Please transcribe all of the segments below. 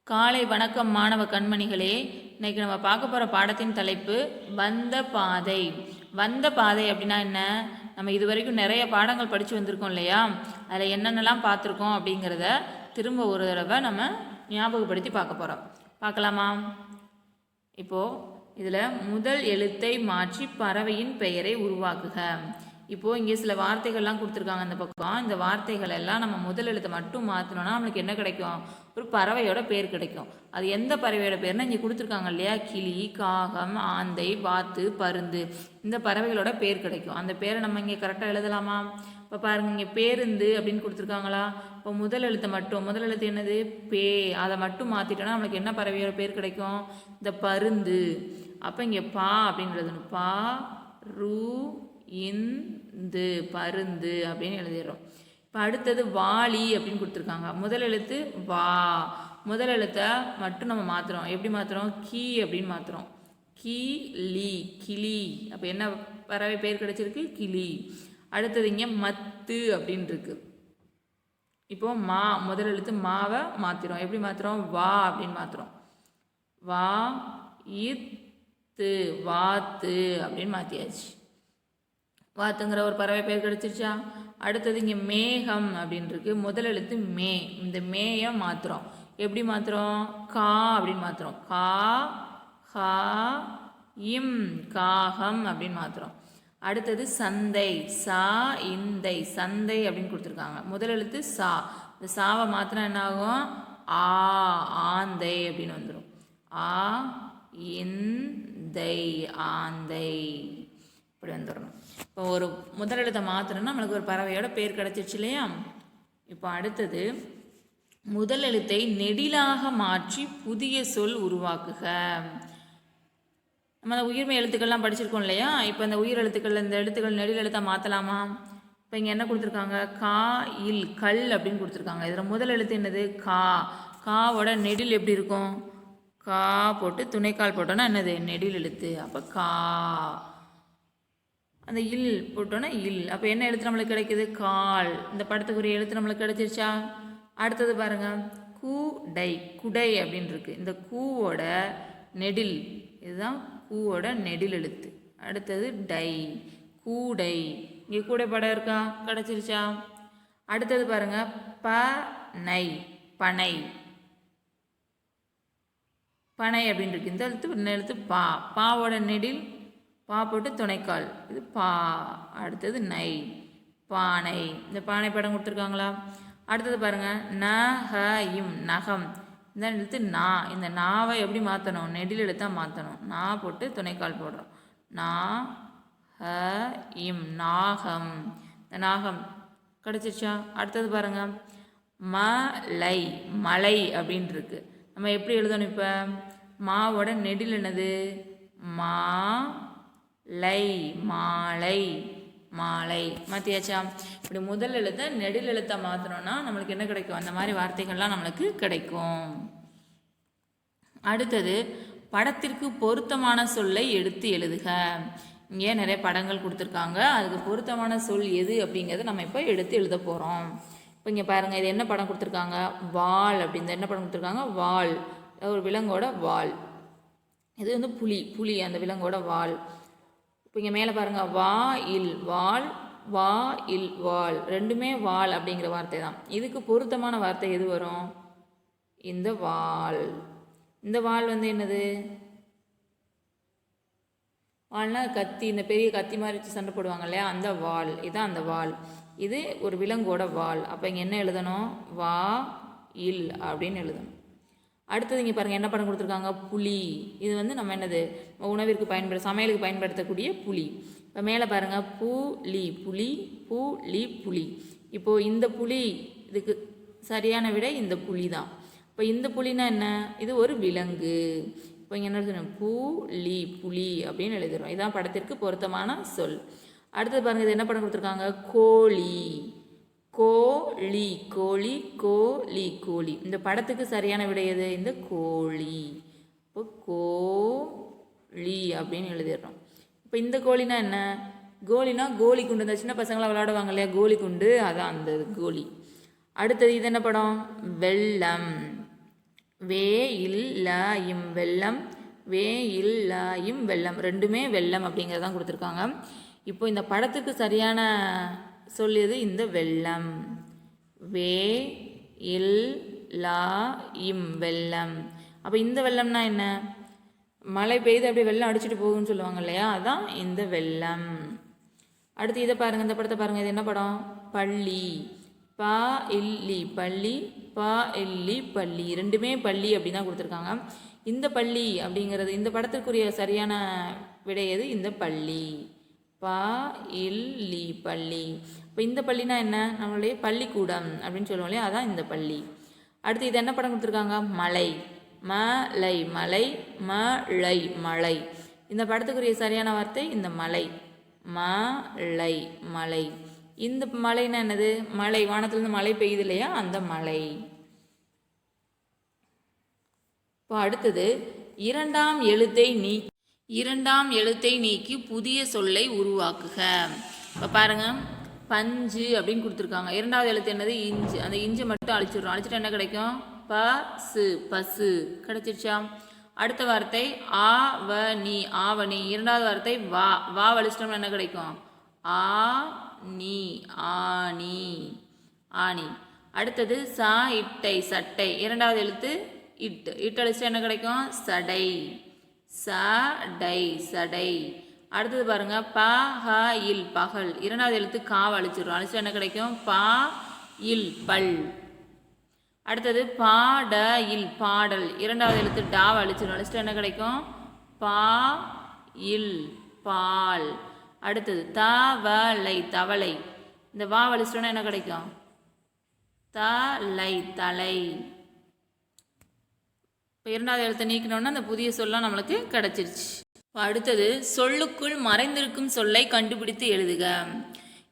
காலை வணக்கம் மாணவ கண்மணிகளே. இன்னைக்கு நம்ம பார்க்க போகிற பாடத்தின் தலைப்பு வந்த பாதை. வந்த பாதை அப்படின்னா என்ன? நம்ம இது வரைக்கும் நிறைய பாடங்கள் படித்து வந்திருக்கோம் இல்லையா? அதில் என்னென்னலாம் பார்த்துருக்கோம் அப்படிங்கிறத திரும்ப ஒரு தடவை நம்ம ஞாபகப்படுத்தி பார்க்க போகிறோம். பார்க்கலாமா? இப்போது இதில் முதல் எழுத்தை மாற்றி பறவையின் பெயரை உருவாக்குக. இப்போது இங்கே சில வார்த்தைகள்லாம் கொடுத்துருக்காங்க அந்த பக்கம். இந்த வார்த்தைகள் எல்லாம் நம்ம முதல் எழுத்தை மட்டும் மாற்றினோன்னா நம்மளுக்கு என்ன கிடைக்கும்? ஒரு பறவையோட பேர் கிடைக்கும். அது எந்த பறவையோட பேர்னா இங்கே கொடுத்துருக்காங்க இல்லையா? கிளி, காகம், ஆந்தை, வாத்து, பருந்து, இந்த பறவைகளோட பேர் கிடைக்கும். அந்த பேரை நம்ம இங்கே கரெக்டாக எழுதலாமா? இப்போ பாருங்கள், இங்கே பேருந்து அப்படின்னு கொடுத்துருக்காங்களா? இப்போ முதல் எழுத்து என்னது? பே. அதை மட்டும் மாற்றிட்டோன்னா நம்மளுக்கு என்ன பறவையோட பேர் கிடைக்கும்? இந்த பருந்து. அப்போ இங்கே பா அப்படின்னு எழுதணும். பா ரு இந்து, பருந்து அப்படின்னு எழுதிடுறோம். இப்போ அடுத்தது வாளி அப்படின்னு கொடுத்துருக்காங்க. முதல் எழுத்து வா. முதல் எழுத்தை மட்டும் நம்ம மாற்றுறோம். எப்படி மாற்றுறோம்? கீ அப்படின்னு மாற்றுறோம். கிளி, கிளி. அப்போ என்ன பறவை பேர் கிடைச்சிருக்கு? கிளி. அடுத்தது இங்கே மத்து அப்படின்னு இருக்கு. இப்போ மா, முதல் எழுத்து மாவை மாற்றிடும். எப்படி மாற்றுறோம்? வா அப்படின்னு மாற்றுறோம். வா இத்து, வாத்து அப்படின்னு மாற்றியாச்சு. வாத்துங்கிற ஒரு பறவை பேர் கிடைச்சிருச்சா? அடுத்தது இங்கே மேகம் அப்படின்னு இருக்கு. முதல் எழுத்து மே. இந்த மேயை மாற்றுறோம். எப்படி மாற்றுறோம்? கா அப்படின்னு மாற்றுறோம். கா ஹா இம், காகம் அப்படின்னு மாற்றுறோம். அடுத்தது சந்தை. சா இந்தை, சந்தை அப்படின்னு கொடுத்துருக்காங்க. முதல் எழுத்து சா. இந்த சாவை மாற்றினா என்ன ஆகும்? ஆ, ஆந்தை அப்படின்னு வந்துடும். ஆ இந்தை, ஆந்தை இப்படி வந்துடணும். இப்போ ஒரு முதல் எழுத்தை மாத்திரம்னா நம்மளுக்கு ஒரு பறவையோட பேர் கிடைச்சிருச்சு இல்லையா? இப்போ அடுத்தது முதல் எழுத்தை நெடிலாக மாற்றி புதிய சொல் உருவாக்குக. நம்ம அந்த உயிர்மை எழுத்துக்கள்லாம் படிச்சிருக்கோம் இல்லையா? இப்போ இந்த உயிர் எழுத்துக்கள், இந்த எழுத்துக்கள் நெடில் எழுத்தை மாற்றலாமா? இப்போ இங்கே என்ன கொடுத்துருக்காங்க? கா இல், கல் அப்படின்னு கொடுத்துருக்காங்க. இதில் முதல் எழுத்து என்னது? கா. காவோட நெடில் எப்படி இருக்கும்? கா போட்டு துணைக்கால் போட்டோன்னா என்னது? நெடில் எழுத்து. அப்போ கா. அந்த இல் போட்டோன்னா இல். அப்போ என்ன எழுத்து நம்மளுக்கு கிடைக்குது? கால். இந்த படத்துக்குரிய எழுத்து நம்மளுக்கு கிடைச்சிருச்சா? அடுத்தது பாருங்கள், கூடை, குடை அப்படின்னு இருக்கு. இந்த கூவோட நெடில், இதுதான் கூவோட நெடில் எழுத்து. அடுத்தது டை, கூடை. இங்கே கூடை படம் இருக்கா? கிடைச்சிருச்சா? அடுத்தது பாருங்க, பனை, பனை, பனை அப்படின்னு இருக்கு. இந்த எழுத்து பா. பாவோட நெடில், பா போட்டு துணைக்கால், இது பா. அடுத்தது நை, பானை. இந்த பானை படம் கொடுத்துருக்காங்களா? அடுத்தது பாருங்கள், நகம், நகம். இந்த எழுத்து நா. இந்த நாவை எப்படி மாற்றணும்? நெடில் எழுத்தாக மாற்றணும். நா போட்டு துணைக்கால் போடுறோம். நா ஹ இம், நாகம். இந்த நாகம் கிடச்சிருச்சா? அடுத்தது பாருங்கள், மலை, மலை அப்படின்னு இருக்கு. நம்ம எப்படி எழுதணும்? இப்போ மாவோட நெடில் என்னது? மா லை, மாலை, மாலை. மாற்றியாச்சா? இப்படி முதல் எழுத்தை நெடில் எழுத்தை மாற்றணும்னா நம்மளுக்கு என்ன கிடைக்கும்? அந்த மாதிரி வார்த்தைகள்லாம் நம்மளுக்கு கிடைக்கும். அடுத்தது படத்திற்கு பொருத்தமான சொல்லை எடுத்து எழுதுக. இங்கே நிறைய படங்கள் கொடுத்துருக்காங்க. அதுக்கு பொருத்தமான சொல் எது அப்படிங்கிறத நம்ம இப்போ எடுத்து எழுத போகிறோம். இப்போ இங்கே பாருங்கள், இது என்ன படம் கொடுத்துருக்காங்க? வால் அப்படின்னு. என்ன படம் கொடுத்துருக்காங்க? வால், ஒரு விலங்கோட வால். இது வந்து புலி, புலி அந்த விலங்கோட வால். இப்போ இங்கே மேலே பாருங்கள், வா இல், வால், வா இல், வால். ரெண்டுமே வால் அப்படிங்கிற வார்த்தை தான். இதுக்கு பொருத்தமான வார்த்தை எது வரும்? இந்த வால். இந்த வால் வந்து என்னது? வால்னா கத்தி, இந்த பெரிய கத்தி மாதிரி வச்சு சண்டை போடுவாங்க இல்லையா? அந்த வால். இதுதான் அந்த வால். இது ஒரு விலங்கோட வால். அப்போ இங்கே என்ன எழுதணும்? வா இல் அப்படின்னு எழுதணும். அடுத்தது இங்கே பாருங்கள், என்ன படம் கொடுத்துருக்காங்க? புலி. இது வந்து நம்ம என்னது? உணவிற்கு சமையலுக்கு பயன்படுத்தக்கூடிய புலி. இப்போ மேலே பாருங்கள், புலி, புலி, புலி, புலி. இப்போது இந்த புலி, இதுக்கு சரியான விடை இந்த புலி தான். இப்போ இந்த புலினா என்ன? இது ஒரு விலங்கு. இப்போ இங்கே என்ன எழுதணும்? புலி, புலி அப்படின்னு எழுதுறோம். இதுதான் படத்திற்கு பொருத்தமான சொல். அடுத்தது பாருங்கள், இது என்ன படம் கொடுத்துருக்காங்க? கோழி, கோழி, கோழி, கோழி, கோழி. இந்த படத்துக்கு சரியான விடை எது? இந்த கோழி. இப்போ கோழி அப்படின்னு எழுதிடுறோம். இப்போ இந்த கோழினா என்ன? கோலினா கோலி குண்டு. இந்த சின்ன பசங்களாம் விளையாடுவாங்க இல்லையா? கோலி குண்டு, அதான் அந்த கோலி. அடுத்தது இது என்ன படம்? வெள்ளம். வே இல் ல இம் வெள்ளம், வே இல் ல இம் வெள்ளம், ரெண்டுமே வெள்ளம் அப்படிங்கிறதான் கொடுத்துருக்காங்க. இப்போ இந்த படத்துக்கு சரியான சொல்லியது இந்த வெள்ளம். வே இல் லா இம் வெள்ளம். அப்போ இந்த வெள்ளம்னா என்ன? மழை பெய்து அப்படியே வெள்ளம் அடிச்சுட்டு போகும்னு சொல்லுவாங்க இல்லையா, அதான் இந்த வெள்ளம். அடுத்து இதை பாருங்கள், இந்த படத்தை பாருங்கள். இது என்ன படம்? பள்ளி. பா இல்லி பள்ளி, பா இல்லி பள்ளி, ரெண்டுமே பள்ளி அப்படின்னு தான் கொடுத்துருக்காங்க. இந்த பள்ளி அப்படிங்கிறது இந்த படத்திற்குரிய சரியான விடை எது? இந்த பள்ளி. பா இல்லி பள்ளி. இப்போ இந்த பள்ளினா என்ன? நம்மளுடைய பள்ளிக்கூடம் அப்படின்னு சொல்லுவோம் இல்லையா, அதான் இந்த பள்ளி. அடுத்து இது என்ன படம் கொடுத்துருக்காங்க? மலை. மலை மலை, மழை மலை. இந்த படத்துக்குரிய சரியான வார்த்தை இந்த மலை. மலை மலை. இந்த மலைன்னா என்னது? மலை, வானத்திலிருந்து மழை பெய்யுது இல்லையா, அந்த மலை. இப்போ அடுத்தது இரண்டாம் எழுத்தை நீக்கி புதிய சொல்லை உருவாக்குக. இப்போ பாருங்க, பஞ்சு அப்படின்னு கொடுத்துருக்காங்க. இரண்டாவது எழுத்து என்னது? இஞ்சு. அந்த இஞ்சு மட்டும் அழிச்சிடுறோம். அழிச்சிட்டு என்ன கிடைக்கும்? பசு, பசு கிடைச்சிருச்சா? அடுத்த வார்த்தை ஆவணி, ஆவணி. இரண்டாவது வார்த்தை வா, வா அழிச்சிட்டோம்னா என்ன கிடைக்கும்? ஆ நீ, ஆணி, ஆணி. அடுத்தது சா இட்டை, சட்டை. இரண்டாவது எழுத்து இட்டு, இட்டு அழிச்சிட்டா என்ன கிடைக்கும்? சடை, சடை, சடை. அடுத்தது பாருங்க, ப ஹ இல் பகல். இரண்டாவது எழுத்து காவ அழிச்சிடும், அழிச்சிட்டா என்ன கிடைக்கும்? பா இல் பல். அடுத்தது பாட இல் பாடல். இரண்டாவது எழுத்து டாவ அழிச்சிடும், அழிச்சிட்டா என்ன கிடைக்கும்? பா இல் பால். அடுத்தது தவளை, தவளை. இந்த வா அழிச்சிட்டோன்னா என்ன கிடைக்கும்? தலை, தலை. இப்போ இரண்டாவது எழுத்தை நீக்கணும்னா அந்த புதிய சொல்லலாம் நம்மளுக்கு கிடைச்சிருச்சு. இப்போ அடுத்தது சொல்லுக்குள் மறைந்திருக்கும் சொல்லை கண்டுபிடித்து எழுதுக.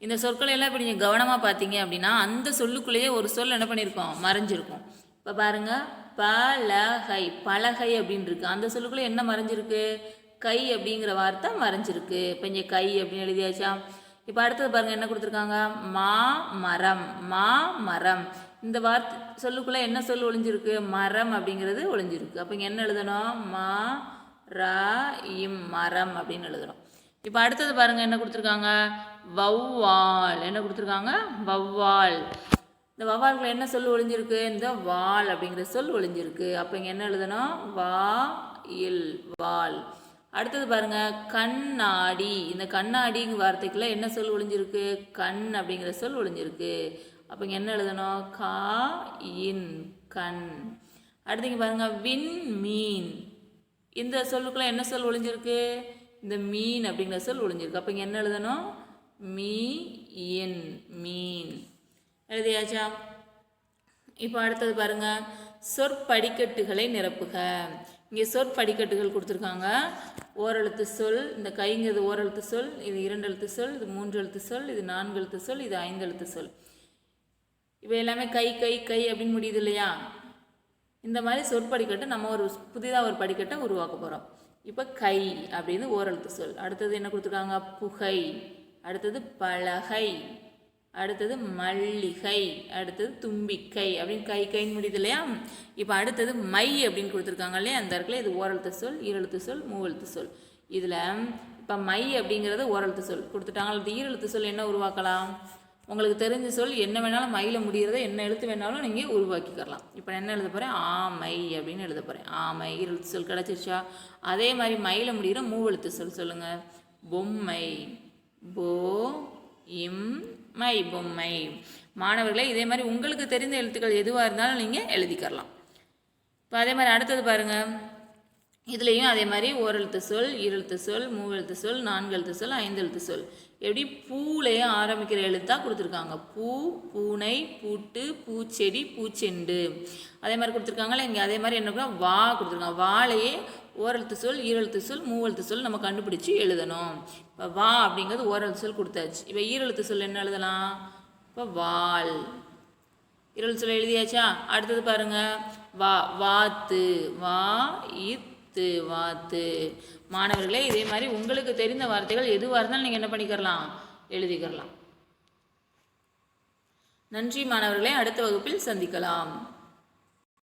இந்த சொற்களை எல்லாம் இப்போ நீங்கள் கவனமாக பார்த்தீங்க அப்படின்னா அந்த சொல்லுக்குள்ளேயே ஒரு சொல் என்ன பண்ணியிருக்கோம்? மறைஞ்சிருக்கும். இப்போ பாருங்கள், பலகை, பலகை அப்படின்னு இருக்கு. அந்த சொல்லுக்குள்ளே என்ன மறைஞ்சிருக்கு? கை அப்படிங்கிற வார்த்தை மறைஞ்சிருக்கு. இப்போ இங்கே கை அப்படின்னு எழுதியாச்சா? இப்போ அடுத்தது பாருங்கள், என்ன கொடுத்துருக்காங்க? மா மரம், மா மரம். இந்த வார்த்தை சொல்லுக்குள்ளே என்ன சொல் ஒளிஞ்சிருக்கு? மரம் அப்படிங்கிறது ஒளிஞ்சிருக்கு. அப்போ இங்கே என்ன எழுதணும்? மா ரா இம் மரம் அப்படின்னு எழுதணும். இப்போ அடுத்தது பாருங்கள், என்ன கொடுத்துருக்காங்க? வௌவால். என்ன கொடுத்துருக்காங்க? வௌவால். இந்த வௌவால்களை என்ன சொல் ஒளிஞ்சிருக்கு? இந்த வால் அப்படிங்கிற சொல் ஒளிஞ்சிருக்கு. அப்போ இங்கே என்ன எழுதணும்? வா இல் வால். அடுத்தது பாருங்க, கண்ணாடி. இந்த கண்ணாடிங்கிற வார்த்தைக்குள்ள என்ன சொல் ஒளிஞ்சிருக்கு? கண் அப்படிங்கிற சொல் ஒளிஞ்சிருக்கு. அப்போ இங்கே என்ன எழுதணும்? கா இன் கண். அடுத்து இங்கே பாருங்க, விண் மீன். இந்த சொல்லுக்குள்ள என்ன சொல் ஒளிஞ்சிருக்கு? இந்த மீன் அப்படிங்கிற சொல் ஒளிஞ்சிருக்கு. அப்போ இங்கே என்ன எழுதணும்? மீ இன் மீன். எழுதியாச்சா? இப்போ அடுத்தது பாருங்க, சொற்படிக்கட்டுகளை நிரப்புக. இங்கே சொற்படிக்கட்டுகள் கொடுத்துருக்காங்க. ஓரெழுத்து சொல். இந்த கைங்கிறது ஓரெழுத்து சொல், இது 2 எழுத்து சொல், இது 3 எழுத்து சொல், இது 4 எழுத்து சொல், இது 5 எழுத்து சொல். இவை எல்லாமே கை கை கை அப்படின்னு முடியுது இல்லையா? இந்த மாதிரி சொற்படிக்கட்டு நம்ம ஒரு புதிதாக ஒரு படிக்கட்டை உருவாக்க போகிறோம். இப்போ கை அப்படின்னு ஓரெழுத்து சொல். அடுத்தது என்ன கொடுத்துருக்காங்க? புகை. அடுத்தது பலகை. அடுத்தது மல்லிகை. அடுத்தது தும்பிக்கை அப்படின்னு கை கைன்னு முடியுது இல்லையா? இப்போ அடுத்தது மை அப்படின்னு கொடுத்துருக்காங்க இல்லையா? அந்த இடத்துல இது ஓரெழுத்து சொல், ஈரெழுத்து சொல், மூவெழுத்து சொல். இதில் இப்போ மை அப்படிங்கிறது ஓரெழுத்து சொல் கொடுத்துட்டாங்க. அல்லது ஈரெழுத்து சொல் என்ன உருவாக்கலாம்? உங்களுக்கு தெரிஞ்ச சொல் என்ன வேணாலும் மயில முடிகிறத என்ன எழுத்து வேணாலும் நீங்கள் உருவாக்கிக்கலாம். இப்போ நான் என்ன எழுத போகிறேன்? ஆமை அப்படின்னு எழுத போகிறேன். ஆமை ஈரெழுத்து சொல் கிடச்சிருச்சா? அதே மாதிரி மயில முடிகிற மூவெழுத்து சொல் சொல்லுங்கள். பொம்மை. போ இம் மை, பொம்மை. மாணவர்களே, இதே மாதிரி உங்களுக்கு தெரிந்த எழுத்துக்கள் எதுவாக இருந்தாலும் நீங்கள் எழுதிக்கலாம். இப்போ அதே மாதிரி அடுத்தது பாருங்கள், இதுலேயும் அதே மாதிரி ஓரெழுத்து சொல், ஈரெழுத்து சொல், மூவெழுத்து சொல், 4 எழுத்து சொல், 5 எழுத்து சொல். எப்படி பூலையே ஆரம்பிக்கிற எழுத்தாக கொடுத்துருக்காங்க. பூ, பூனை, பூட்டு, பூச்செடி, பூச்செண்டு. அதே மாதிரி கொடுத்துருக்காங்களே இங்கே. அதே மாதிரி என்ன வா கொடுத்துருக்காங்க. வாழையே ஓரெழுத்து சொல், ஈரெழுத்து சொல், மூவெழுத்து சொல் நம்ம கண்டுபிடிச்சி எழுதணும். இப்போ வா அப்படிங்கிறது ஓரெழுத்து சொல் கொடுத்தாச்சு. இப்போ ஈரெழுத்து சொல் என்ன எழுதலாம்? இப்போ வால். ஈரெழுத்து சொல் எழுதியாச்சா? அடுத்தது பாருங்கள், வா வாத்து. வா இத்து வாத்து. மாணவர்களே, இதே மாதிரி உங்களுக்கு தெரிந்த வார்த்தைகள் எதுவாக இருந்தாலும் நீங்கள் என்ன பண்ணிக்கிறலாம்? எழுதிக்கிறலாம். நன்றி மாணவர்களே, அடுத்த வகுப்பில் சந்திக்கலாம்.